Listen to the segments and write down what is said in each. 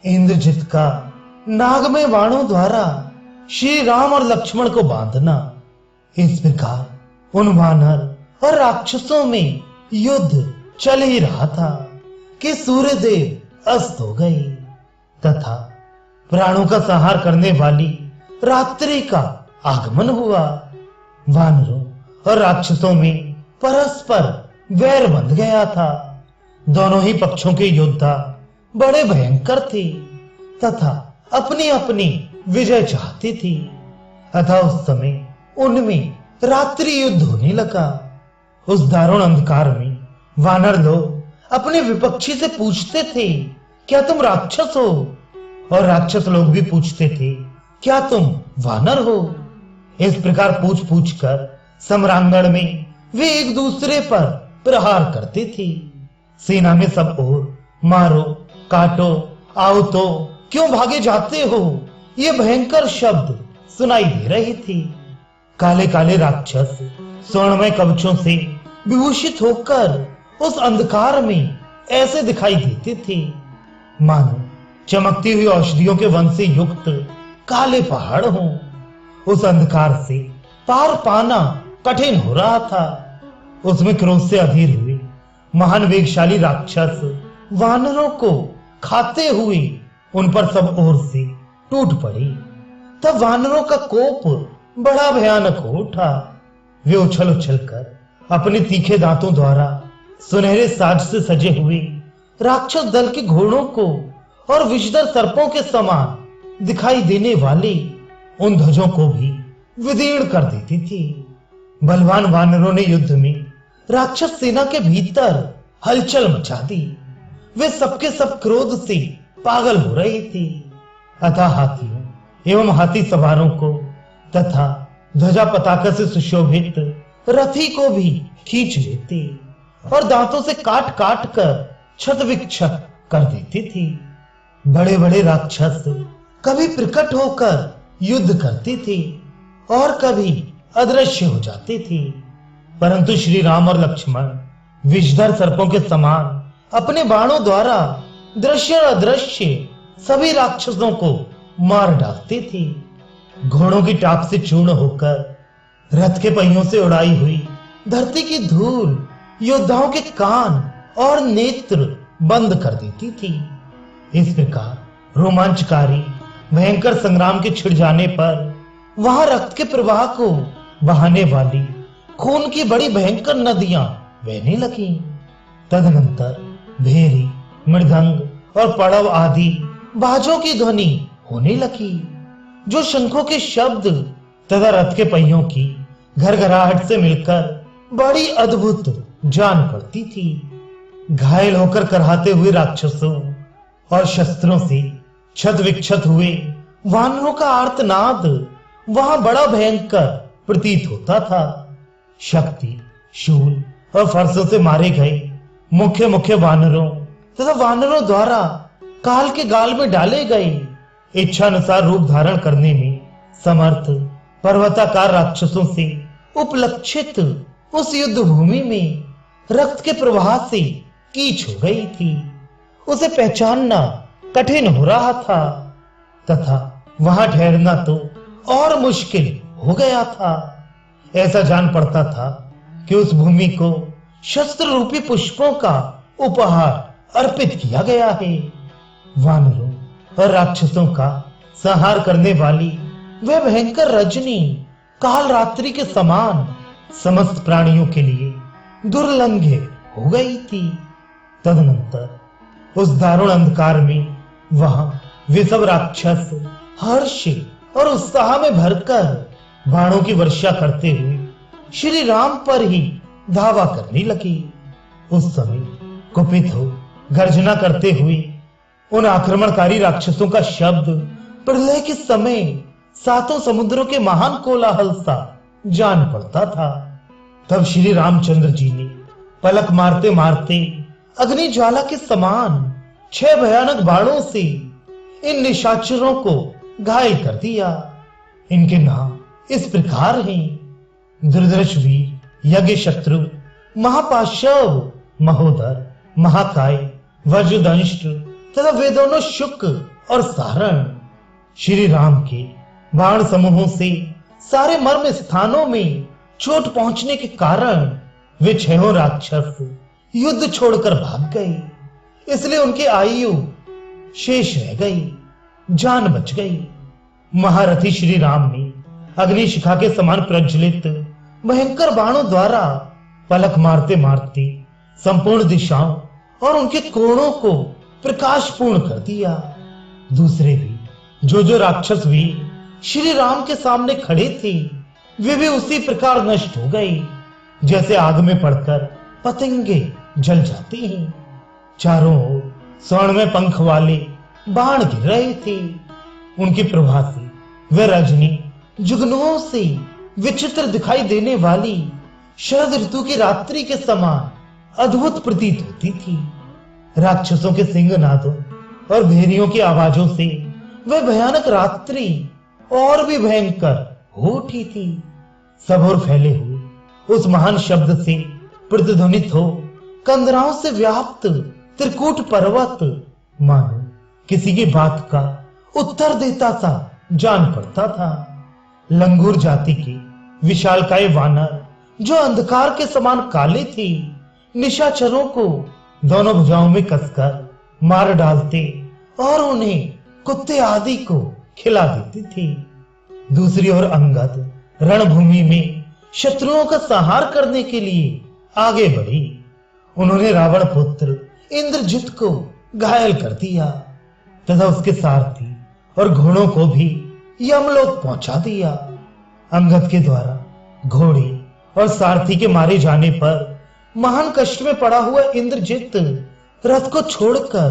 इंद्रजित का नागमय बाणों द्वारा श्री राम और लक्ष्मण को बांधना। इस प्रकार उन वानर और राक्षसों में युद्ध चल ही रहा था कि सूर्यदेव अस्त हो गए तथा प्राणों का संहार करने वाली रात्रि का आगमन हुआ। वानरों और राक्षसों में परस्पर वैर बंध गया था। दोनों ही पक्षों के योद्धा बड़े भयंकर थे तथा अपनी अपनी विजय चाहते थे। अतः उस समय उनमें रात्रि युद्ध होने लगा। उस दारुण अंधकार में वानर लोग अपने विपक्षी से पूछते थे, क्या तुम राक्षस हो? और राक्षस लोग भी पूछते थे, क्या तुम वानर हो? इस प्रकार पूछ पूछ कर सम्रांगण में वे एक दूसरे पर प्रहार करते थे। सेना में सब ओर मारो, काटो, आओ तो क्यों भागे जाते हो, ये भयंकर शब्द सुनाई दे रहे थे। काले काले राक्षस स्वर्णमय कवचों से विभूषित होकर उस अंधकार में ऐसे दिखाई देते थे मानो चमकती हुई औषधियों के वन से युक्त काले पहाड़ हों। उस अंधकार से पार पाना कठिन हो रहा था। उसमें क्रोध से अधीर हुए महान वेगशाली राक्षस वानरों को खाते हुए उन पर सब ओर से टूट पड़े। तब वानरों का कोप बड़ा भयानक हो उठा। वे उछल उछल कर अपने तीखे दांतों द्वारा सुनहरे साज से सजे हुए राक्षस दल के घोड़ों को और विषधर सर्पों के समान दिखाई देने वाले उन ध्वजों को भी विदीर्ण कर देती थी। बलवान वानरों ने युद्ध में राक्षस सेना के भीतर हलचल मचा दी। वे सबके सब क्रोध से पागल हो रहे थे। अतः हाथियों एवं हाथी सवारों को तथा ध्वजा पताका से सुशोभित रथी को भी खींच लेते और दांतों से काट काट कर क्षत विक्षत कर देते थे। बड़े बड़े राक्षस कभी प्रकट होकर युद्ध करते थे और कभी अदृश्य हो जाते थे, परंतु श्री राम और लक्ष्मण विषधर सर्पों के समान अपने बाणों द्वारा दृश्य और अदृश्य सभी राक्षसों को मार डालते थे। घोड़ों की टाप से चूर्ण होकर रथ के पहियों से उड़ाई हुई धरती की धूल योद्धाओं के कान और नेत्र बंद कर देती थी। इस प्रकार रोमांचकारी भयंकर संग्राम के छिड़ जाने पर वहां रक्त के प्रवाह को बहाने वाली खून की बड़ी भयंकर नदियां बहने लगी। तदनंतर भेरी, मृदंग और पड़व आदि बाजों की ध्वनि होने लगी, जो शंखों के शब्द तथा रथ के पहियों की घरघराहट से मिलकर बड़ी अद्भुत जान पड़ती थी। घायल होकर कराहते हुए राक्षसों और शस्त्रों से क्षत विक्षत हुए वानरों का आर्तनाद वहां बड़ा भयंकर प्रतीत होता था। शक्ति, शूल और फरसों से मारे गए मुख्य मुख्य वानरों तथा वानरों द्वारा काल के गाल में डाले गए इच्छानुसार रूप धारण करने में समर्थ पर्वताकार राक्षसों से उपलक्षित उस युद्ध भूमि में रक्त के प्रवाह से कीच हो गई थी। उसे पहचानना कठिन हो रहा था तथा वहां ठहरना तो और मुश्किल हो गया था। ऐसा जान पड़ता था कि उस भूमि को शस्त्र रूपी पुष्पों का उपहार अर्पित किया गया है। वानरों और राक्षसों का संहार करने वाली वह भयंकर रजनी काल रात्रि के समान समस्त प्राणियों के लिए दुर्लंघ्य हो गई थी। तदनंतर उस दारुण अंधकार में वहां वे सब राक्षस हर्ष और उत्साह में भरकर बाणों की वर्षा करते हुए श्री राम पर ही धावा करने लगी। उस समय कुपित हो गर्जना करते हुए उन आक्रमणकारी राक्षसों का शब्द प्रलय के समय सातों समुद्रों के महान कोलाहल सा जान पड़ता था। तब श्री रामचंद्र जी ने पलक मारते मारते अग्नि ज्वाला के समान 6 भयानक बाणों से इन निशाचरों को घायल कर दिया। इनके नाम इस प्रकार हैं: दुर्धर्षवीर, यज्ञ शत्रु, महापाशव, महोदर, महाकाय, वज्रदंष्ट तथा वे दोनों शुक और सारण। श्री राम के बाण समूहों से सारे मर्म स्थानों में चोट पहुंचने के कारण वे छहों राक्षस युद्ध छोड़कर भाग गए। इसलिए उनकी आयु शेष रह गई, जान बच गई। महारथी श्री राम ने अग्निशिखा के समान प्रज्वलित भयंकर बाणों द्वारा पलक मारते मारते संपूर्ण दिशाओं और उनके कोणों को प्रकाशपूर्ण कर दिया। दूसरे भी जो राक्षस भी श्री राम के सामने खड़े थे, वे भी उसी प्रकार नष्ट हो गए जैसे आग में पड़कर पतंगे जल जाते हैं। चारों ओर स्वर्ण में पंख वाले बाण गिर रहे थे। उनकी प्रभा से वे रजनी जुगनुओं से विचित्र दिखाई देने वाली शरद ऋतु की रात्रि के समान अद्भुत प्रतीत होती थी। राक्षसों के सिंहनादों और भेड़ियों की आवाजों से वह भयानक रात्रि और भी भयंकर हो उठी थी। सब ओर फैले हुए उस महान शब्द से प्रतिध्वनित हो कंदराओं से व्याप्त त्रिकूट पर्वत मानो किसी की बात का उत्तर देता सा जान पड़ता था। लंगूर जाति के विशालकाय वानर जो अंधकार के समान काले थे, निशाचरों को दोनों भुजाओं में कसकर मार डालते और उन्हें कुत्ते आदि को खिला देते थे। दूसरी ओर अंगद रणभूमि में शत्रुओं का संहार करने के लिए आगे बढ़ी। उन्होंने रावण पुत्र इंद्रजित को घायल कर दिया तथा उसके सारथी और घोड़ों को भी यमलोक पहुंचा दिया। अंगद के द्वारा घोड़े और सारथी के मारे जाने पर महान कष्ट में पड़ा हुआ इंद्रजित रथ को छोड़कर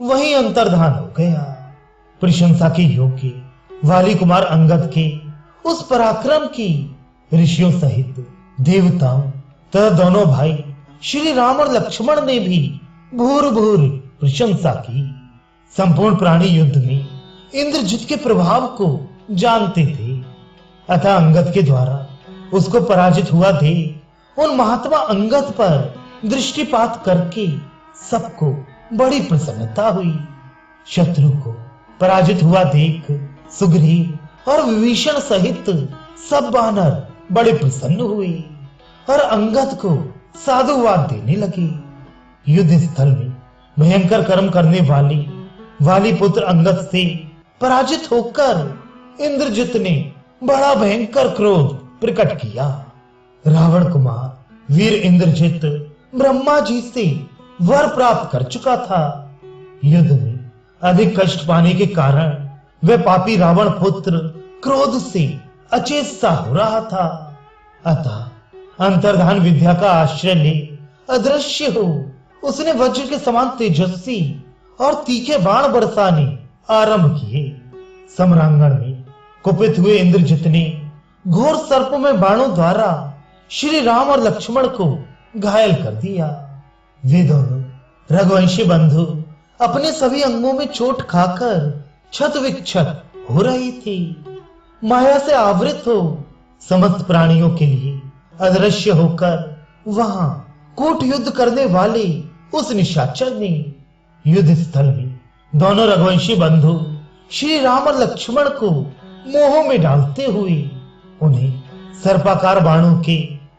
वहीं अंतर्धान हो गया। प्रशंसा के योग्य वाली कुमार अंगद के उस पराक्रम की ऋषियों सहित देवताओं तथा दोनों भाई श्री राम और लक्ष्मण ने भी भूर भूर प्रशंसा की। संपूर्ण प्राणी युद्ध में इंद्रजित के प्रभाव को जानते थे, अतः अंगद के द्वारा उसको पराजित हुआ देख उन महात्मा अंगद पर दृष्टिपात करके सबको बड़ी प्रसन्नता हुई। शत्रु को पराजित हुआ देख सुग्रीव और विभीषण सहित सब वानर बड़े प्रसन्न हुए और अंगद को साधुवाद देने लगे। युद्ध स्थल में भयंकर कर्म करने वाली पुत्र अंगद से पराजित होकर इंद्रजित ने बड़ा भयंकर क्रोध प्रकट किया। रावण कुमार वीर इंद्रजित ब्रह्मा जी से वर प्राप्त कर चुका था। युद्ध में अधिक कष्ट पाने के कारण वह पापी रावण पुत्र क्रोध से अचेत सा हो रहा था। अतः अंतर्धान विद्या का आश्रय ले अदृश्य हो उसने वज्र के समान तेजस्वी और तीखे बाण बरसाने आरंभ किए। सम्रांगण में कुपित हुए इंद्रजित ने घोर सर्प में बाणों द्वारा श्री राम और लक्ष्मण को घायल कर दिया। वे दोनों रघुवंशी बंधु अपने सभी अंगों में चोट खाकर क्षत विक्षत हो रही थी। माया से आवृत हो समस्त प्राणियों के लिए अदृश्य होकर वहां कूट युद्ध करने वाले उस निशाचर ने युद्ध स्थल में दोनों रघुवंशी बंधु श्री राम और लक्ष्मण को मोह में डालते हुए उन्हें सर्पाकार बाणों के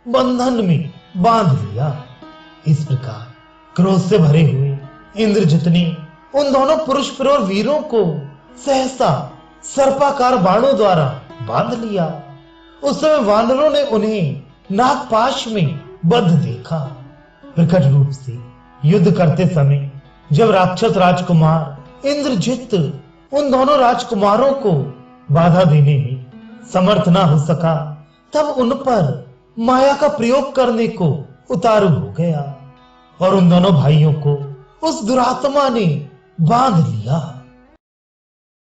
बंधन में बांध लिया। इस प्रकार क्रोध से भरे हुए इंद्रजित ने उन दोनों पुरुष प्रौर वीरों को सहसा सर्पाकार बाणों द्वारा बांध लिया। उस समय वानरों ने उन्हें नागपाश में बद्ध देखा। प्रकट रूप से युद्ध करते समय जब राक्षस राजकुमार इंद्रजित उन दोनों राजकुमारों को बाधा देने में समर्थ ना हो सका, तब उन पर माया का प्रयोग करने को उतारू हो गया और उन दोनों भाइयों को उस दुरात्मा ने बांध लिया।